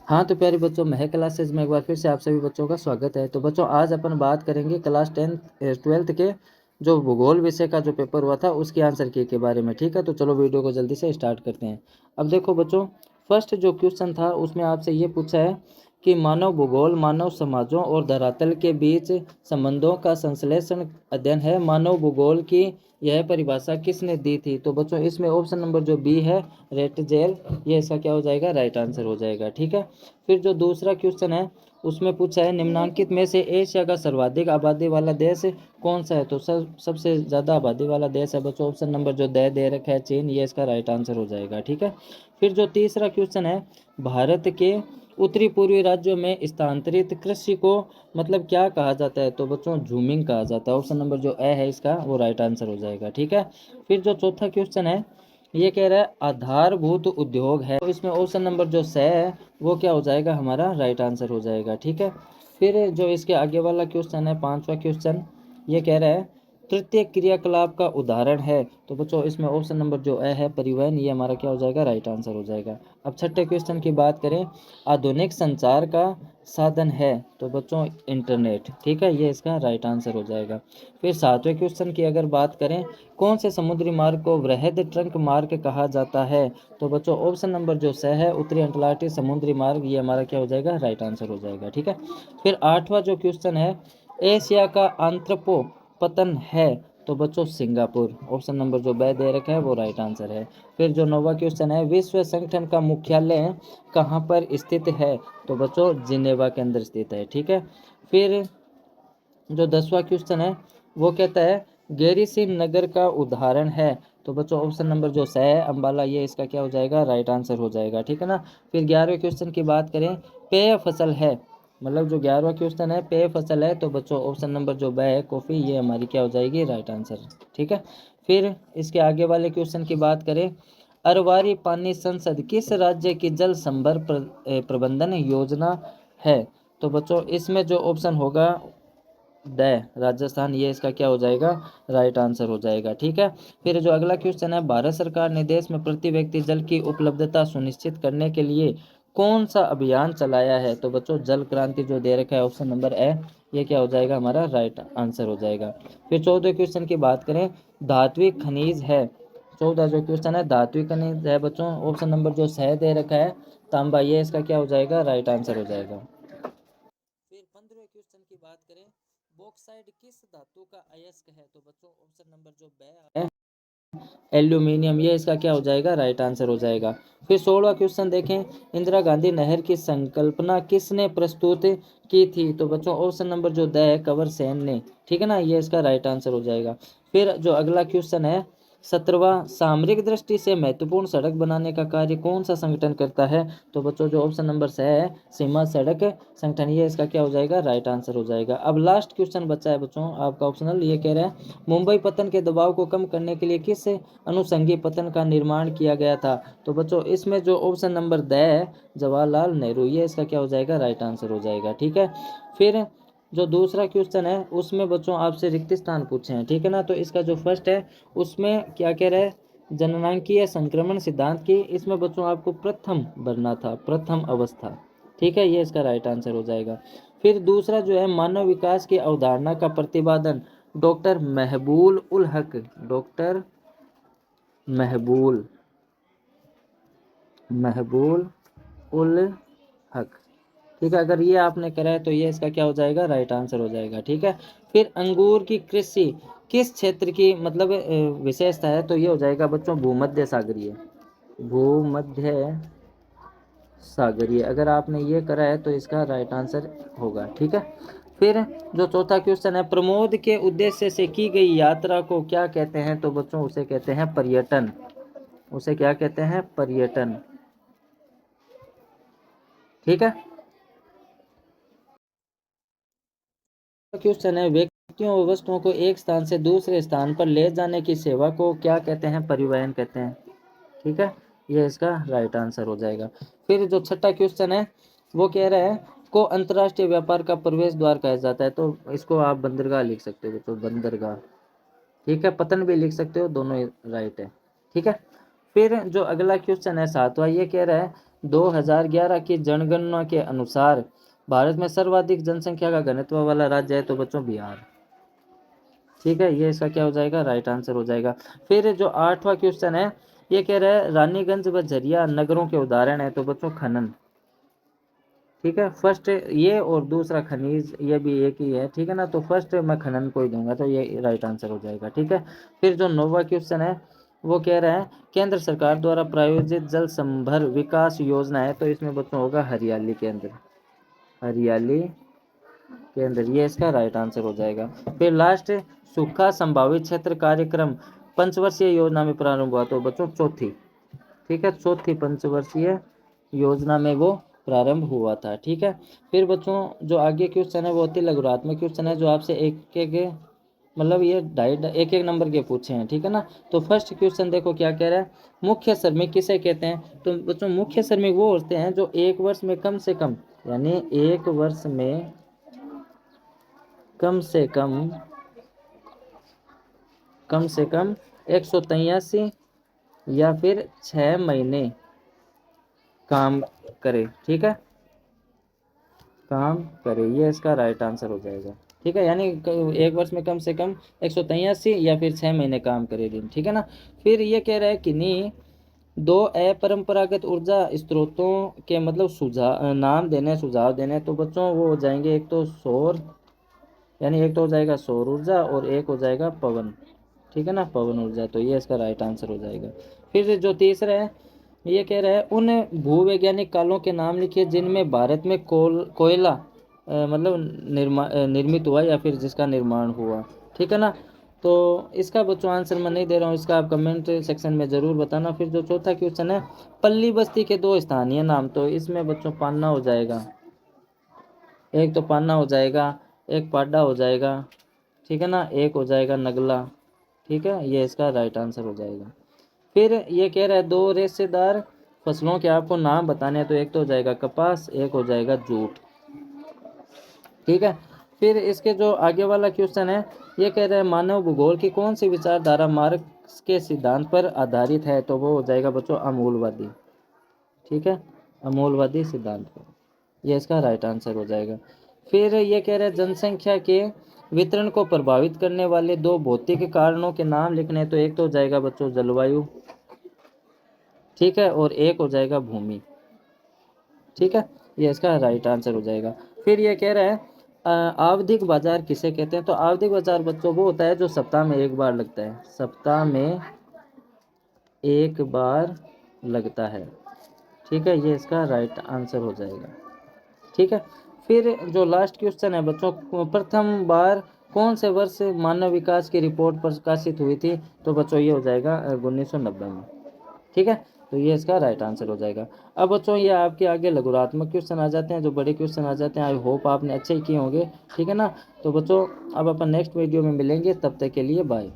हाँ तो प्यारे बच्चों, महक क्लासेज में एक बार फिर से आप सभी बच्चों का स्वागत है। तो बच्चों आज अपन बात करेंगे क्लास 12th के जो भूगोल विषय का जो पेपर हुआ था उसके आंसर की के बारे में। ठीक है, तो चलो वीडियो को जल्दी से स्टार्ट करते हैं। अब देखो बच्चों, फर्स्ट जो क्वेश्चन था उसमें आपसे ये पूछा है कि मानव भूगोल मानव समाजों और धरातल के बीच संबंधों का संश्लेषण अध्ययन है। मानव भूगोल की यह परिभाषा किसने दी थी? तो बच्चों इसमें ऑप्शन नंबर जो बी है, रेटजेल, ये इसका क्या हो जाएगा? राइट आंसर हो जाएगा। ठीक है, फिर जो दूसरा क्वेश्चन है उसमें पूछा है निम्नलिखित में से एशिया का सर्वाधिक आबादी वाला देश कौन सा है? तो सबसे ज़्यादा आबादी वाला देश है बच्चों ऑप्शन नंबर जो दे रखा है चीन, ये इसका राइट आंसर हो जाएगा। ठीक है, फिर जो तीसरा क्वेश्चन है भारत के उत्तरी पूर्वी राज्यों में स्थानांतरित कृषि को मतलब क्या कहा जाता है? तो बच्चों झूमिंग कहा जाता है। ऑप्शन नंबर जो ए है इसका वो राइट आंसर हो जाएगा। ठीक है, फिर जो चौथा क्वेश्चन है ये कह रहा है आधारभूत उद्योग है, तो इसमें ऑप्शन नंबर जो स है वो क्या हो जाएगा? हमारा राइट आंसर हो जाएगा। ठीक है, फिर जो इसके आगे वाला क्वेश्चन है पांचवा क्वेश्चन, ये कह रहा है तृतीय क्रियाकलाप का उदाहरण है। तो बच्चों इसमें ऑप्शन नंबर जो है परिवहन, ये हमारा क्या हो जाएगा? राइट आंसर हो जाएगा। अब छठे क्वेश्चन की बात करें, आधुनिक संचार का साधन है तो बच्चों इंटरनेट। ठीक है, ये इसका राइट आंसर हो जाएगा। फिर सातवें क्वेश्चन की अगर बात करें, कौन से समुद्री मार्ग को वृहद ट्रंक मार्ग कहा जाता है? तो बच्चों ऑप्शन नंबर जो स है उत्तरी अटलांटिक समुद्री मार्ग, ये हमारा क्या हो जाएगा? राइट आंसर हो जाएगा। ठीक है, फिर आठवां जो क्वेश्चन है एशिया का आंत्रपो पतन है, तो बच्चों सिंगापुर, ऑप्शन नंबर जो ब दे रखा है वो राइट आंसर है। फिर जो नौवां क्वेश्चन है विश्व संगठन का मुख्यालय कहाँ पर स्थित है? तो बच्चों जिनेवा के अंदर स्थित है। ठीक है, फिर जो 10वां क्वेश्चन है वो कहता है गैरीसिन नगर का उदाहरण है, तो बच्चों ऑप्शन नंबर जो स है अम्बाला, ये इसका क्या हो जाएगा? राइट आंसर हो जाएगा। ठीक है ना, फिर 11वें क्वेश्चन की बात करें पेय फसल है, मतलब जो 11वां क्वेश्चन है पेय फसल है, तो बच्चों ऑप्शन नंबर जो ब है कॉफ़ी, ये हमारी क्या हो जाएगी? Right answer. ठीक है, फिर इसके आगे वाले क्वेश्चन की बात करें अरवारी पानी संसद किस राज्य की जल संभर प्रबंधन योजना है? तो बच्चों इसमें जो ऑप्शन होगा ड राजस्थान, ये इसका क्या हो जाएगा? राइट आंसर हो जाएगा। ठीक है, फिर जो अगला क्वेश्चन है भारत सरकार ने देश में प्रति व्यक्ति जल की उपलब्धता सुनिश्चित करने के लिए कौन सा अभियान चलाया है? तो बच्चों जल क्रांति जो दे रखा है ऑप्शन नंबर ए, ये क्या हो जाएगा? हमारा राइट आंसर हो जाएगा। फिर 14वें क्वेश्चन की बात करें धात्विक खनिज है, 14 जो क्वेश्चन है धात्विक खनिज है बच्चों, ऑप्शन नंबर जो सह दे रखा है तांबा, ये इसका क्या हो जाएगा? राइट आंसर हो जाएगा। फिर 15वें क्वेश्चन की बात करें बॉक्साइट किस धातु का अयस्क है? तो बच्चों ऑप्शन नंबर जो ब है एल्यूमिनियम, ये इसका क्या हो जाएगा? राइट आंसर हो जाएगा। फिर 16वां क्वेश्चन देखें इंदिरा गांधी नहर की संकल्पना किसने प्रस्तुत की थी? तो बच्चों ऑप्शन नंबर जो द है कंवर सेन ने। ठीक है ना, ये इसका राइट आंसर हो जाएगा। फिर जो अगला क्वेश्चन है 17वां सामरिक दृष्टि से महत्वपूर्ण सड़क बनाने का कार्य कौन सा संगठन करता है? तो बच्चों जो ऑप्शन नंबर से है सीमा सड़क संगठन, ये इसका क्या हो जाएगा? राइट आंसर हो जाएगा। अब लास्ट क्वेश्चन बचा है बच्चों आपका ऑप्शनल, ये कह रहा है मुंबई पतन के दबाव को कम करने के लिए किस अनुसंगी पतन का निर्माण किया गया था? तो बच्चों इसमें जो ऑप्शन नंबर द है जवाहरलाल नेहरू, ये इसका क्या हो जाएगा? राइट आंसर हो जाएगा। ठीक है, फिर जो दूसरा क्वेश्चन है उसमें बच्चों आपसे रिक्त स्थान पूछे हैं। ठीक है ना, तो इसका जो फर्स्ट है उसमें क्या कह रहा है जननांकीय संक्रमण सिद्धांत की, इसमें बच्चों आपको प्रथम भरना था, प्रथम अवस्था। ठीक है, ये इसका राइट आंसर हो जाएगा। फिर दूसरा जो है मानव विकास की अवधारणा का प्रतिपादन डॉक्टर महबूल उल हक, डॉक्टर महबूल महबूल उल हक। ठीक है, अगर ये आपने करा है तो ये इसका क्या हो जाएगा? राइट आंसर हो जाएगा। ठीक है, फिर अंगूर की कृषि किस क्षेत्र की मतलब विशेषता है? तो ये हो जाएगा बच्चों भूमध्य सागरीय, भूमध्य सागरीय। अगर आपने ये करा है तो इसका राइट आंसर होगा। ठीक है, फिर जो चौथा क्वेश्चन है प्रमोद के उद्देश्य से की गई यात्रा को क्या कहते हैं? तो बच्चों उसे कहते हैं पर्यटन, उसे क्या कहते हैं? पर्यटन। ठीक है, क्वेश्चन है व्यक्तियों व वस्तुओं को एक स्थान से दूसरे स्थान पर ले जाने की सेवा को क्या कहते हैं? परिवहन कहते हैं। ठीक है, ये इसका राइट आंसर हो जाएगा। फिर जो छठा क्वेश्चन है वो कह रहा है को अंतर्राष्ट्रीय व्यापार का प्रवेश द्वार कहा जाता है, तो इसको आप बंदरगाह लिख सकते हो, तो बंदरगाह। ठीक है, पतन भी लिख सकते हो, दोनों राइट है। ठीक है, फिर जो अगला क्वेश्चन है सातवां, ये कह रहा है 2011 की जनगणना के अनुसार भारत में सर्वाधिक जनसंख्या का घनत्व वाला राज्य है तो बच्चों बिहार। ठीक है, ये इसका क्या हो जाएगा, राइट आंसर हो जाएगा। फिर जो 8वां क्वेश्चन है, ये कह रहा है रानीगंज व झरिया नगरों के उदाहरण है तो बच्चों खनन। ठीक है, फर्स्ट ये और दूसरा खनिज, ये भी एक ही है। ठीक है ना, तो फर्स्ट मैं खनन को ही दूंगा, तो ये राइट आंसर हो जाएगा। ठीक है, फिर जो 9वां क्वेश्चन है वो कह रहा है केंद्र सरकार द्वारा प्रायोजित जल संभर विकास योजना है तो इसमें बच्चों होगा हरियाली केंद्र। हरियाली केंद्र, ये इसका राइट आंसर हो जाएगा। फिर लास्ट, सूखा संभावित क्षेत्र कार्यक्रम पंचवर्षीय योजना में प्रारंभ हुआ तो बच्चों चौथी। ठीक है, चौथी पंचवर्षीय योजना में वो प्रारंभ हुआ था। ठीक है, फिर बच्चों जो आगे क्वेश्चन है वो अति लघुरात्मक क्वेश्चन है, जो आपसे एक एक मतलब ये एक एक नंबर के पूछे हैं। ठीक है ना, तो फर्स्ट क्वेश्चन देखो क्या कह रहा है, मुख्य श्रमिक किसे कहते हैं। तो बच्चों मुख्य श्रमिक वो होते हैं जो एक वर्ष में कम से कम, यानी एक वर्ष में कम से कम 183 या फिर 6 महीने काम करे। ठीक है, काम करे, ये इसका राइट आंसर हो जाएगा। ठीक है, यानी एक वर्ष में कम से कम 183 या फिर 6 महीने काम करे दिन। ठीक है ना, फिर ये कह रहा है कि नहीं, दो अपरंपरागत ऊर्जा स्रोतों के मतलब नाम देने, सुझाव देने तो बच्चों वो हो जाएंगे, एक तो सौर, यानी एक तो हो जाएगा सौर ऊर्जा और एक हो जाएगा पवन। ठीक है ना, पवन ऊर्जा, तो ये इसका राइट आंसर हो जाएगा। फिर जो तीसरा है, ये कह रहा है उन भूवैज्ञानिक कालों के नाम लिखिए जिनमें भारत में कोयला मतलब निर्मित हुआ या फिर जिसका निर्माण हुआ। ठीक है ना, तो इसका बच्चों आंसर मैं नहीं दे रहा हूँ, इसका आप कमेंट सेक्शन में ज़रूर बताना। फिर जो चौथा क्वेश्चन है, पल्ली बस्ती के दो स्थानीय नाम, तो इसमें बच्चों पान्ना हो जाएगा, एक तो पान्ना हो जाएगा, एक पाड्डा हो जाएगा। ठीक है ना, एक हो जाएगा नगला। ठीक है, ये इसका राइट आंसर हो जाएगा। फिर ये कह रहा है दो रेशेदार फसलों के आपको नाम बताने हैं तो एक तो हो जाएगा कपास, एक हो जाएगा जूट। ठीक है, फिर इसके जो आगे वाला क्वेश्चन है, ये कह रहा है मानव भूगोल की कौन सी विचारधारा मार्क्स के सिद्धांत पर आधारित है तो वो हो जाएगा बच्चों अमूलवादी। ठीक है, अमूलवादी सिद्धांत पर, ये इसका राइट आंसर हो जाएगा। फिर ये कह रहा है जनसंख्या के वितरण को प्रभावित करने वाले दो भौतिक कारणों के नाम लिखने, तो एक तो हो जाएगा बच्चों जलवायु। ठीक है, और एक हो जाएगा भूमि। ठीक है, ये इसका राइट आंसर हो जाएगा। फिर ये कह रहा है आवधिक बाजार किसे कहते हैं, तो आवधिक बाजार बच्चों वो होता है जो सप्ताह में एक बार लगता है, सप्ताह में एक बार लगता है। ठीक है, ये इसका राइट आंसर हो जाएगा। ठीक है, फिर जो लास्ट क्वेश्चन है बच्चों, प्रथम बार कौन से वर्ष मानव विकास की रिपोर्ट प्रकाशित हुई थी, तो बच्चों ये हो जाएगा 1990 में। ठीक है, तो ये इसका राइट आंसर हो जाएगा। अब बच्चों ये आपके आगे लघुरात्मक क्वेश्चन आ जाते हैं, जो बड़े क्वेश्चन आ जाते हैं। आई होप आपने अच्छे ही किए होंगे। ठीक है ना, तो बच्चों अब अपन नेक्स्ट वीडियो में मिलेंगे, तब तक के लिए बाय।